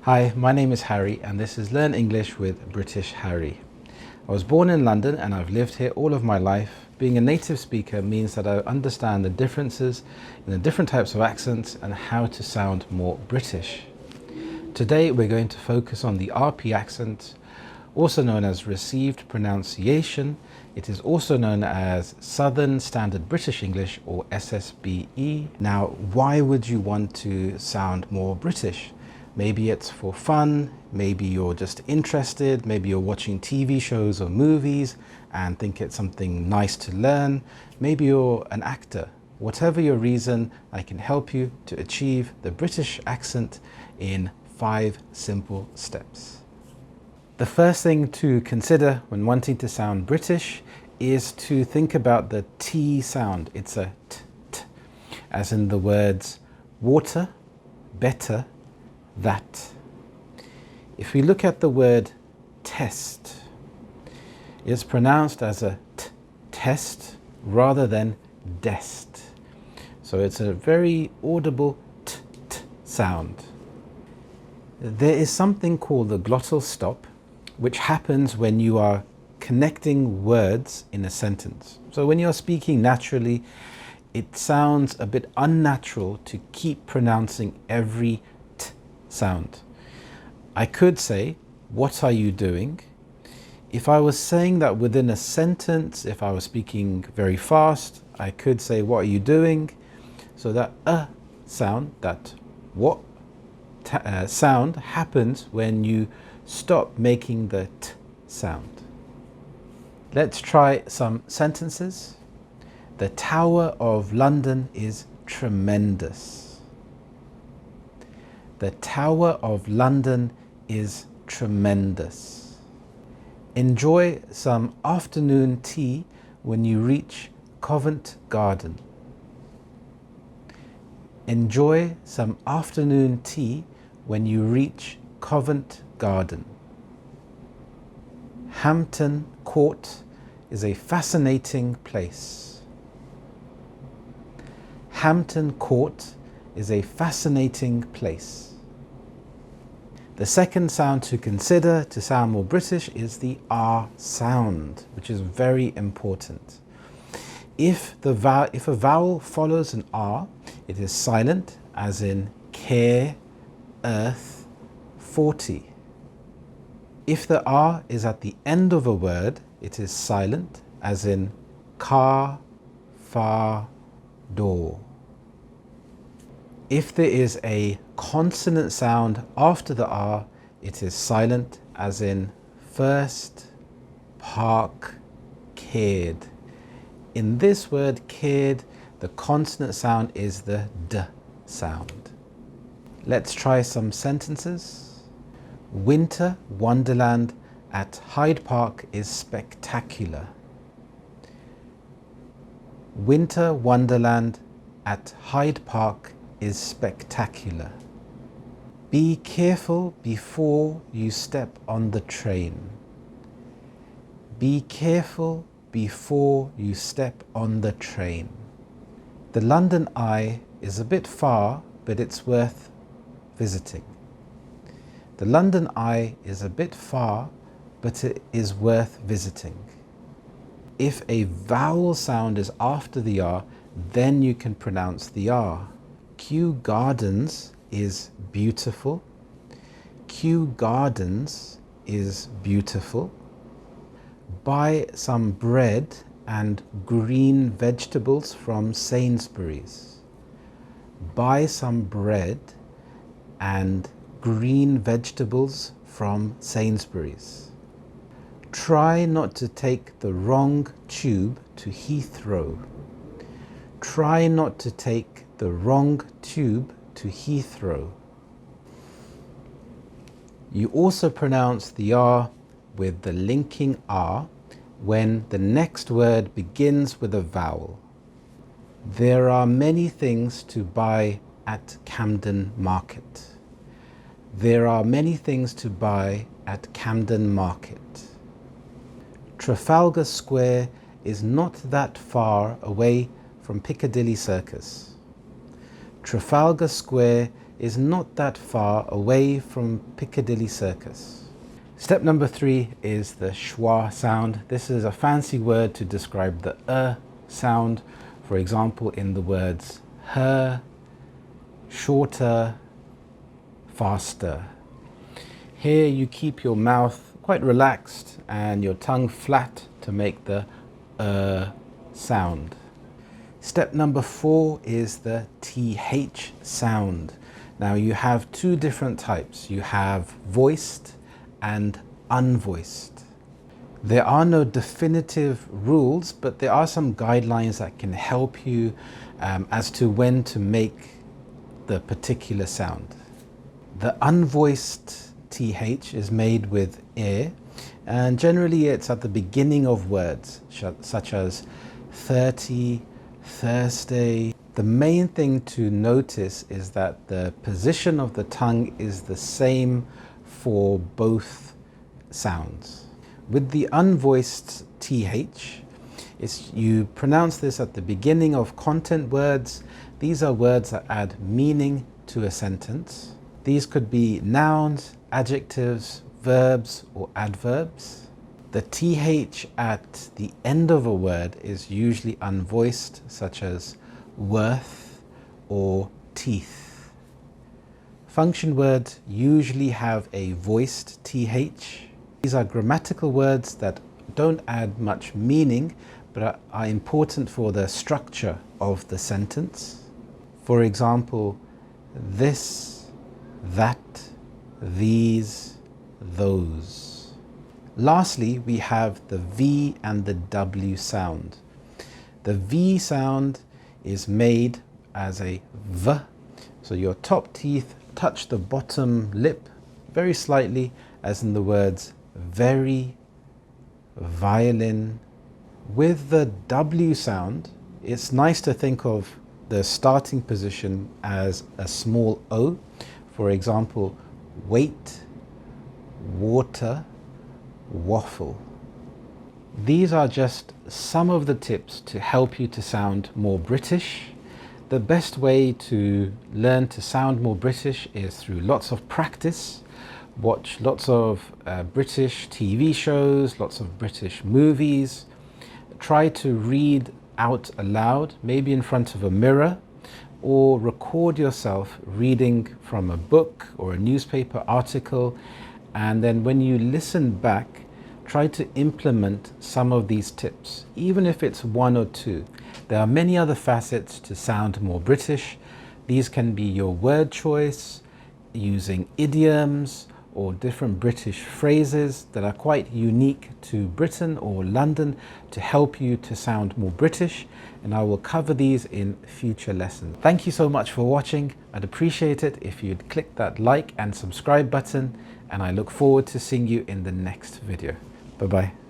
Hi, my name is Harry and this is Learn English with British Harry. I was born in London and I've lived here all of my life. Being a native speaker means that I understand the differences in the different types of accents and how to sound more British. Today we're going to focus on the RP accent, also known as received pronunciation. It is also known as Southern Standard British English, or SSBE. Now, why would you want to sound more British? Maybe it's for fun, maybe you're just interested, maybe you're watching TV shows or movies and think it's something nice to learn. Maybe you're an actor. Whatever your reason, I can help you to achieve the British accent in 5 simple steps. The first thing to consider when wanting to sound British is to think about the T sound. It's a t, as in the words water, better, that. If we look at the word test, it's pronounced as a t, test, rather than dest. So it's a very audible t, t sound. There is something called the glottal stop, which happens when you are connecting words in a sentence. So when you're speaking naturally, it sounds a bit unnatural to keep pronouncing every t sound. I could say, "What are you doing?" If I was saying that within a sentence, if I was speaking very fast, I could say, "What are you doing?" So that sound, that what sound happens when you stop making the t sound. Let's try some sentences. The Tower of London is tremendous. The Tower of London is tremendous. Enjoy some afternoon tea when you reach Covent Garden. Enjoy some afternoon tea when you reach Covent Garden. Hampton Court is a fascinating place. Hampton Court is a fascinating place. The second sound to consider to sound more British is the R sound, which is very important. If a vowel follows an R, it is silent, as in care, earth, 40. If the R is at the end of a word, it is silent, as in car, far, door. If there is a consonant sound after the R, it is silent, as in first, park, cared. In this word cared, the consonant sound is the D sound. Let's try some sentences. Winter Wonderland at Hyde Park is spectacular. Winter Wonderland at Hyde Park is spectacular. Be careful before you step on the train. Be careful before you step on the train. The London Eye is a bit far, but it's worth visiting. The London Eye is a bip far, but it is worth visiting. If a vowel sound is after the R, then you can pronounce the R. Kew Gardens is beautiful. Kew Gardens is beautiful. Buy some bread and green vegetables from Sainsbury's. Buy some bread and green vegetables from Sainsbury's. Try not to take the wrong tube to Heathrow. Try not to take the wrong tube to Heathrow. You also pronounce the R with the linking R when the next word begins with a vowel. There are many things to buy at Camden Market. There are many things to buy at Camden Market. Trafalgar Square is not that far away from Piccadilly Circus. Trafalgar Square is not that far away from Piccadilly Circus. Step number 3 is the schwa sound. This is a fancy word to describe the sound. For example, in the words her, shorter, faster. Here you keep your mouth quite relaxed and your tongue flat to make the sound. Step number 4 is the TH sound. Now you have two different types. You have voiced and unvoiced. There are no definitive rules, but there are some guidelines that can help you as to when to make the particular sound. The unvoiced TH is made with ear, and generally it's at the beginning of words such as 30, Thursday. The main thing to notice is that the position of the tongue is the same for both sounds. With the unvoiced TH, you pronounce this at the beginning of content words. These are words that add meaning to a sentence. These could be nouns, adjectives, verbs, or adverbs. The TH at the end of a word is usually unvoiced, such as worth or teeth. Function words usually have a voiced TH. These are grammatical words that don't add much meaning, but are important for the structure of the sentence. For example, this, that, these, those. Lastly, we have the V and the W sound. The V sound is made as a V, so your top teeth touch the bottom lip very slightly, as in the words very, violin. With the W sound, it's nice to think of the starting position as a small O. For example, wait, water, waffle. These are just some of the tips to help you to sound more British. The best way to learn to sound more British is through lots of practice. Watch lots of British TV shows, lots of British movies. Try to read out aloud, maybe in front of a mirror, or record yourself reading from a book or a newspaper article, and then when you listen back, try to implement some of these tips, even if it's one or two. There are many other facets to sound more British. These can be your word choice, using idioms, or different British phrases that are quite unique to Britain or London to help you to sound more British, and I will cover these in future lessons. Thank you so much for watching. I'd appreciate it if you'd click that like and subscribe button, and I look forward to seeing you in the next video. Bye-bye.